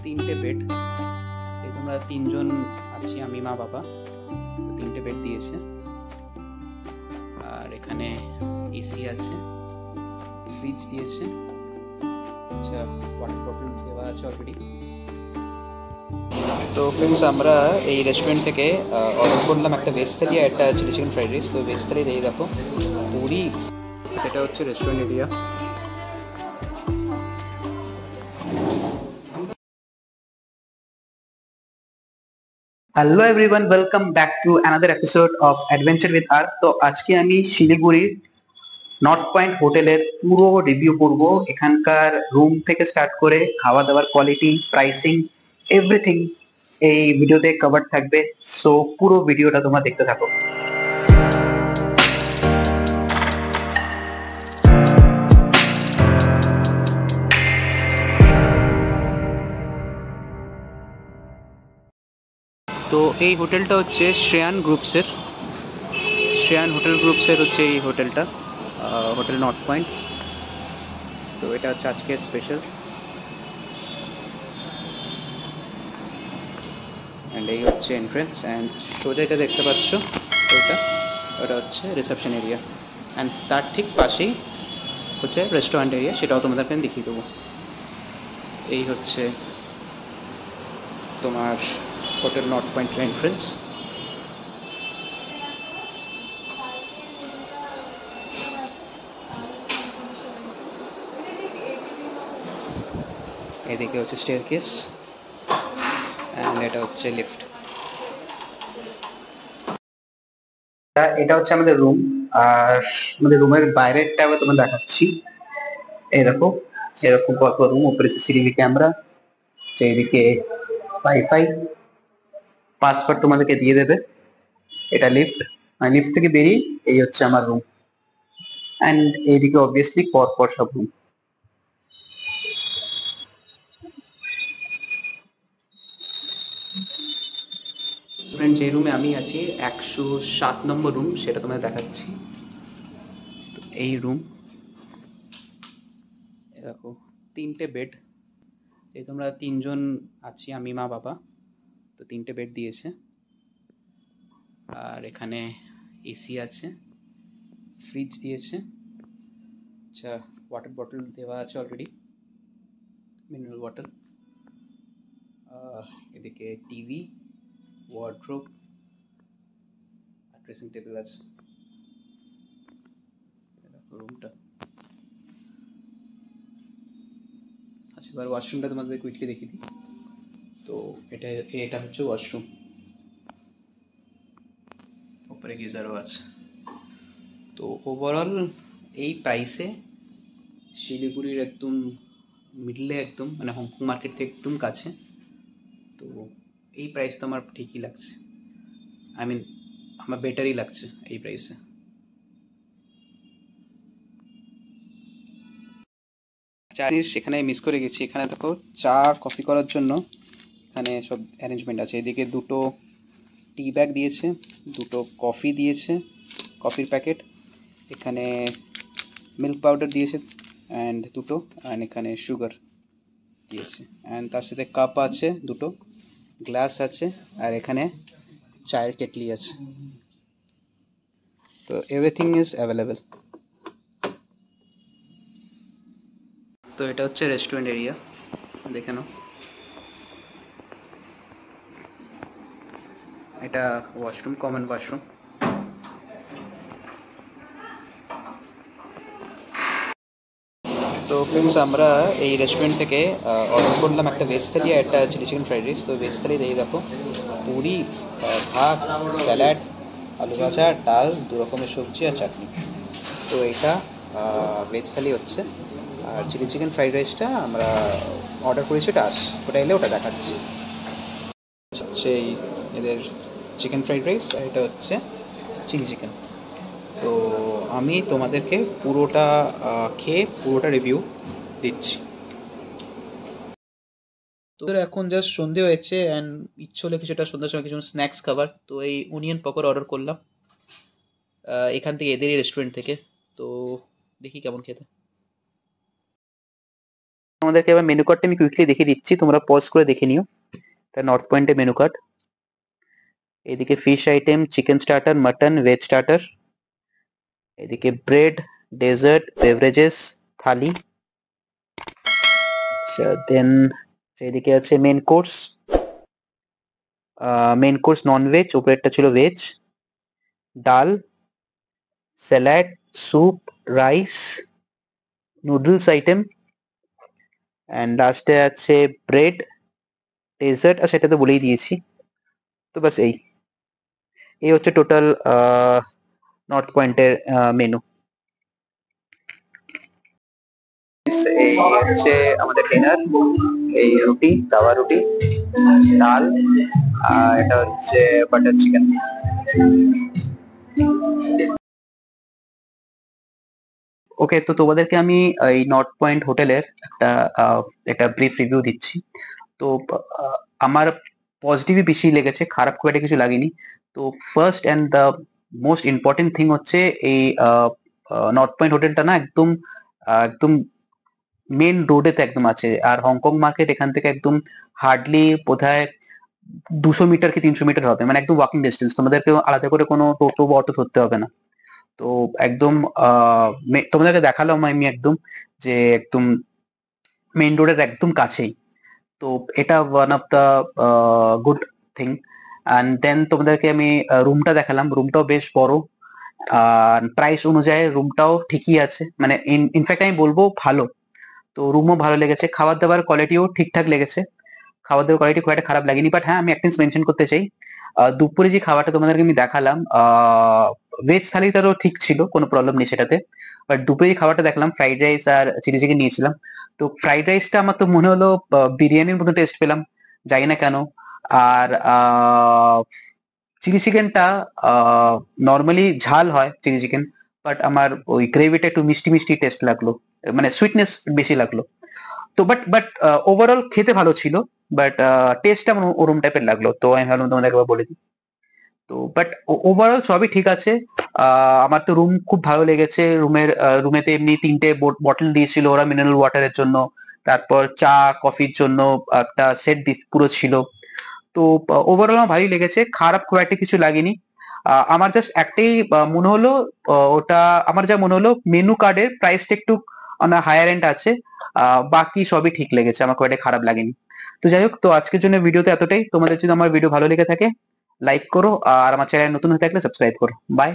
তিনটে বেড, এই তোমরা তিনজন আছি, আমি মা বাবা। তো তিনটে বেড দিয়েছে, আর এখানে এসি আছে, ফ্রিজ দিয়েছে, আচ্ছা ওয়াটার বটল দেওয়া আছে অলরেডি। তো ফ্রেন্ডস, আমরা এই রেস্টুরেন্ট থেকে অর্ডার করলাম একটা ভেজ থালি আর একটা চিলি চিকেন ফ্রাইড রাইস। তো ভেজ থালি দিয়ে দেখো পুরি, সেটা হচ্ছে restaurant area. Hello everyone, welcome back to another episode of adventure with Earth. তো আজকে আমি শিলিগুড়ির নর্থ পয়েন্ট হোটেলের পুরো রিভিউ করব। এখানকার রুম থেকে স্টার্ট করে খাওয়া দাওয়ার কোয়ালিটি, প্রাইসিং, এভরিথিং এই ভিডিওতে কভার থাকবে। সো পুরো ভিডিওটা তোমরা দেখতে থাকো। তো এই হোটেলটা হচ্ছে শ্রেয়ান হোটেল গ্রুপসের হচ্ছে এই হোটেলটা, হোটেল নর্থ পয়েন্ট। তো এটা হচ্ছে আজকের স্পেশাল। অ্যান্ড এই হচ্ছে এন্ট্রেন্স, অ্যান্ড সোজা এটা দেখতে পাচ্ছ, ওটা হচ্ছে রিসেপশন এরিয়া। অ্যান্ড তার ঠিক পাশেই হচ্ছে রেস্টুরেন্ট এরিয়া, সেটাও তোমাদেরকে আমি দেখিয়ে দেবো। এই হচ্ছে তোমার হোটেল নর্থ পয়েন্টের এন্ট্রেন্স। এদিকে হচ্ছে স্টেয়ারকেস, অ্যান্ড এটা হচ্ছে লিফট। এটা হচ্ছে আমাদের রুম, আর আমাদের রুমের বাইরেরটা আমি তোমাদের দেখাচ্ছি। এই দেখো, এরকম বড় রুম, উপরে সিসিটিভি ক্যামেরা, এইদিকে ওয়াইফাই, পাসওয়ার্ড তোমাদেরকে দিয়ে দেবে। এটা লিফট, আর লিফট থেকে বেরিয়ে এই হচ্ছে আমার রুম। অ্যান্ড এইদিকে অবভিয়াসলি পর সব রুম। ফ্রেন্ড, যে রুমে আমি আছি 107 নম্বর রুম, সেটা তোমায় দেখাচ্ছি। তো এই রুম দেখো, তিনটে বেড, এই তোমরা তিনজন আছি, আমি মা বাবা। তো তিনটে বেড দিয়েছে, আর এখানে এসি আছে, ফ্রিজ দিয়েছে, আচ্ছা ওয়াটার বটল দেওয়া আছে অলরেডি, মিনারেল ওয়াটার। এদিকে টিভি, ওয়ার্ড্রোব, আর ড্রেসিং টেবিল আছে। রুমটা, আচ্ছা এবার ওয়াশরুমটা তোমাদের কুইকলি দেখিয়ে দিই। তো এটা হচ্ছে ওয়াশরুম, উপরে গিজারও আছে। তো ওভারঅল এই প্রাইসে শিলিগুড়ির একদম মিডলে, একদম মানে হংকং মার্কেট থেকে একদম কাছে। তো এই প্রাইস তো আমার ঠিকই লাগছে, আই মিন আমার বেটারই লাগছে এই প্রাইসে। চা জিনিস সেখানে মিস করে গেছি। এখানে দেখো চা কফি করার জন্য এখানে সব অ্যারেঞ্জমেন্ট আছে। এদিকে দুটো টি ব্যাগ দিয়েছে, দুটো কফি দিয়েছে, কফির প্যাকেট, এখানে মিল্ক পাউডার দিয়েছে অ্যান্ড দুটো, অ্যান্ড এখানে সুগার দিয়েছে, অ্যান্ড তার সাথে কাপ আছে, দুটো গ্লাস আছে, আর এখানে চায়ের কেটলি আছে। তো এভরিথিং ইজ অ্যাভেলেবেল। তো এটা হচ্ছে রেস্টুরেন্ট এরিয়া, দেখে নাও। এটা ওয়াশরুম, কমন ওয়াশরুম। তো ফ্রেন্ডস, আমরা এই রেস্টুরেন্ট থেকে অর্ডার করলাম একটা ভেজ থালি আর একটা চিলি চিকেন ফ্রাইড রাইস। তো ভেজ থালি দিয়ে দেখো পুরি, ভাত, স্যালাড, আলু ভাজা, ডাল, দু রকমের সবজি আর চাটনি। তো এটা ভেজ থালি হচ্ছে, আর চিলি চিকেন ফ্রাইড রাইসটা আমরা অর্ডার করেছি, ওটা এলে ওটা দেখাচ্ছি। হচ্ছে এদের চিকেন ফ্রাইড রাইস, আর এটা হচ্ছে চিলি চিকেন। তো আমি তোমাদেরকে পুরোটা খেয়ে পুরোটা রিভিউ দিচ্ছি। তোদের এখন জাস্ট সন্ধে হয়েছে, অ্যান্ড ইচ্ছে হলে কিছুটা সন্ধ্যার সময় কিছু স্ন্যাক্স খাবার। তো এই অনিয়ন পকোড়া অর্ডার করলাম এখান থেকে, এদেরই রেস্টুরেন্ট থেকে। তো দেখি কেমন খেতে। তোমাদেরকে এবার মেনু কার্ডটা আমি কুইকলি দেখিয়ে দিচ্ছি, তোমরা পজ করে দেখে নিও। তা নর্থ পয়েন্টের মেনু কার্ড, এদিকে fish item, chicken starter, mutton, veg starter, এদিকে ব্রেড, ডেজার্ট, বেভারেজেস, থালি। আচ্ছা দেন এদিকে আছে মেন কোর্স নন ভেজ, উপরেরটা ছিল ভেজ, ডাল, salad, soup, rice, noodles item, and লাস্টে আছে ব্রেড, ডেজার্ট, আর সেটা তো বলেই দিয়েছি। তো বাস এই হচ্ছে টোটাল নর্থ পয়েন্টের মেনু। এই হচ্ছে আমাদের ডিনার, এই রুটি, তাওয়া রুটি, ডাল, আর এটা হচ্ছে বাটার চিকেন। ওকে, তো তোমাদেরকে আমি এই নর্থ পয়েন্ট হোটেলের একটা ব্রিফ রিভিউ দিচ্ছি। তো আমার পজিটিভই বেশি লেগেছে, খারাপ খুব একটা কিছু লাগেনি। তো first and the most important thing হচ্ছে এই নর্থ পয়েন্ট হোটেলটা না একদম একদম মেন রোডেতে একদম আছে। আর হংকং মার্কেট এখান থেকে একদম হার্ডলি বোধহয় 200 মিটার কি 300 মিটার হবে, মানে একদম ওয়াকিং ডিস্টেন্স, তোমাদেরকে আলাদা করে কোনো টোটো বা অটো ধরতে হবে না। তো একদম তোমাদেরকে দেখালাম আমি একদম যে একদম মেইন রোডের একদম কাছেই। তো এটা one of the good thing. And then তোমাদেরকে আমি রুমটা দেখালাম, রুমটাও বেশ বড়, আর প্রাইস অনুযায়ী রুমটাও ঠিকই আছে, মানে ইনফ্যাক্ট আমি বলবো ভালো। তো রুমও ভালো লেগেছে, খাবার দাবার কোয়ালিটিও ঠিকঠাক লেগেছে, খাবার দাবার কোয়ালিটি খুব একটা খারাপ লাগেনি। বাট হ্যাঁ, আমি একটা জিনিস মেনশন করতে চাই, দুপুরে যে খাবারটা তোমাদেরকে আমি দেখালাম, ভেজ থালিটারও ঠিক ছিল, কোনো প্রবলেম নেই সেটাতে। বাট দুপুরে যে খাবারটা দেখলাম, ফ্রাইড রাইস আর চিলি চিকেন নিয়েছিলাম। তো ফ্রাইড রাইসটা আমার তো মনে হলো বিরিয়ানির মতো টেস্ট পেলাম, জানি না কেন। আর চিলি চিকেনটা নর্মালি ঝাল হয় চিলি চিকেন, বাট আমার ওই গ্রেভিটা একটু মিষ্টি মিষ্টি টেস্ট লাগলো, মানে সুইটনেস বেশি লাগলো। তো বাট ওভারঅল খেতে ভালো ছিল, বাট টেস্টটা আমার ওরম টাইপের লাগলো, তো আমি ভাবলাম তোমাদের একবার বলে দিই। তো বাট ওভারঅল সবই ঠিক আছে। আমার তো রুম খুব ভালো লেগেছে, রুমেতে এমনি 3টে বটল দিয়েছিল ওরা মিনারেল ওয়াটারের জন্য, তারপর চা কফির জন্য একটা সেট পুরো ছিল। তো ওভারঅল আমার ভালোই লেগেছে, খারাপ খুব একটা কিছু লাগেনি। আমার জাস্ট একটাই মনে হলো, ওটা আমার যা মনে হলো মেনু কার্ডের প্রাইসটা একটু হায়ার এন্ড আছে, বাকি সবই ঠিক লেগেছে, আমার খুব একটা খারাপ লাগেনি। তো যাই হোক, তো আজকের জন্য ভিডিওতে এতটাই। তোমাদের যদি আমার ভিডিও ভালো লেগে থাকে লাইক করো, আর আমার চ্যানেল নতুন হয়ে থাকলে সাবস্ক্রাইব করো। বাই।